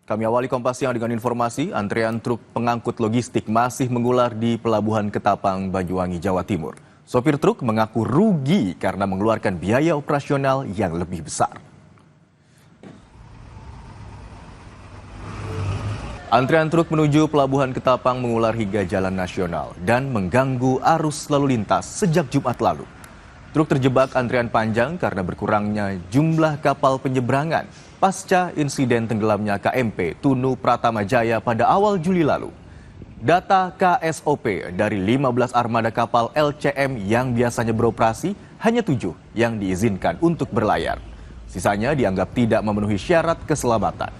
Kami awali Kompas Siang dengan informasi, antrean truk pengangkut logistik masih mengular di Pelabuhan Ketapang, Banyuwangi, Jawa Timur. Sopir truk mengaku rugi karena mengeluarkan biaya operasional yang lebih besar. Antrean truk menuju Pelabuhan Ketapang mengular hingga jalan nasional dan mengganggu arus lalu lintas sejak Jumat lalu. Truk terjebak antrean panjang karena berkurangnya jumlah kapal penyeberangan pasca insiden tenggelamnya KMP Tunu Pratama Jaya pada awal Juli lalu. Data KSOP dari 15 armada kapal LCM yang biasanya beroperasi, hanya 7 yang diizinkan untuk berlayar. Sisanya dianggap tidak memenuhi syarat keselamatan.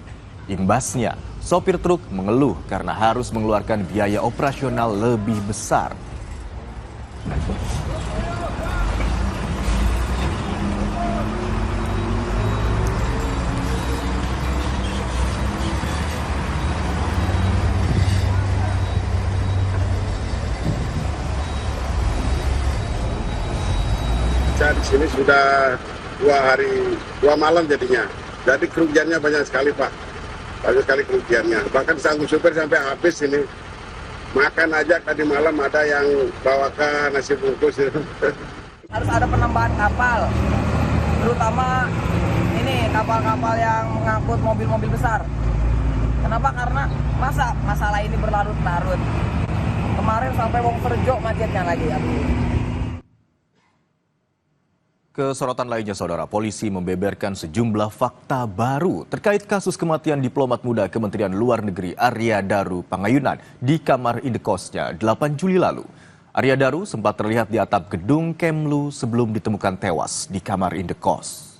Imbasnya, sopir truk mengeluh karena harus mengeluarkan biaya operasional lebih besar. Saya di sini sudah 2 malam jadinya. Jadi kerugiannya banyak sekali, Pak. Banyak sekali kerugiannya. Bahkan sanggup supir sampai habis ini. Makan aja tadi malam ada yang bawakan nasi bungkus. Harus ada penambahan kapal. Terutama ini kapal-kapal yang mengangkut mobil-mobil besar. Kenapa? Karena masalah ini berlarut-larut. Kemarin sampai Wongsorejo macetnya lagi ya. Ke sorotan lainnya, Saudara, polisi membeberkan sejumlah fakta baru terkait kasus kematian diplomat muda Kementerian Luar Negeri Arya Daru Pangayunan di kamar indekosnya 8 Juli lalu. Arya Daru sempat terlihat di atap gedung Kemlu sebelum ditemukan tewas di kamar indekos.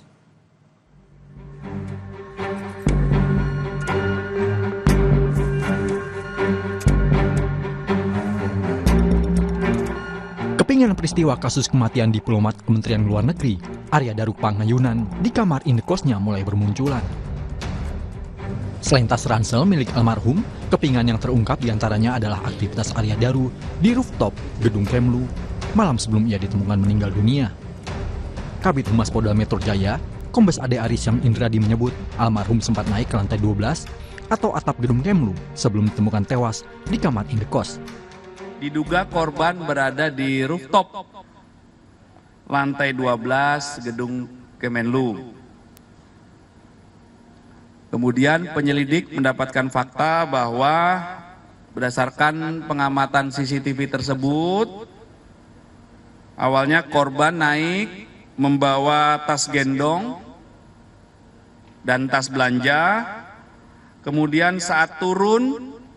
Kepingan peristiwa kasus kematian diplomat Kementerian Luar Negeri Arya Daru Pangayunan di kamar indekosnya mulai bermunculan. Selain tas ransel milik almarhum, kepingan yang terungkap diantaranya adalah aktivitas Arya Daru di rooftop gedung Kemlu malam sebelum ia ditemukan meninggal dunia. Kabid Humas Polda Metro Jaya, Kombes Ade Aris Syam Indradi menyebut almarhum sempat naik ke lantai 12 atau atap gedung Kemlu sebelum ditemukan tewas di kamar indekos. Diduga korban berada di rooftop lantai 12 gedung Kemenlu. Kemudian penyelidik mendapatkan fakta bahwa berdasarkan pengamatan CCTV tersebut, awalnya korban naik membawa tas gendong dan tas belanja, kemudian saat turun